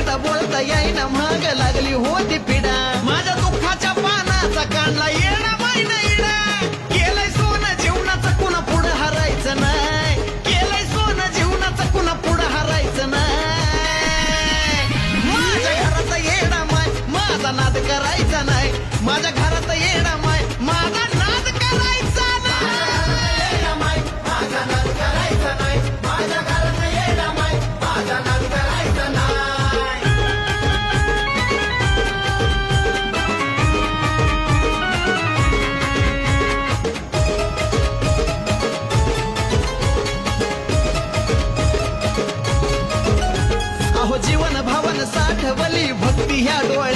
बोलता बोलता येईना महाग लागली होती पिढा माझ्या दुःखाच्या पानाचा काढला येणा मायना इडा केलंय सोनं जीवनाचं कुणा पुढं हरायचं नाही केलंय सोनं जीवनाचं कुणा पुढं हरायचं नाही माझ्या घरात येणा माय माझा नाद करायचा नाही माझ्या घरात येणा माय माझा नाद करायचा नाही माझा नाद करायचा नाही माझ्या घरात येणा माय माझा नाद करायचा नाही अहो जीवन भावन साठवली भक्ती ह्या डोळ्यात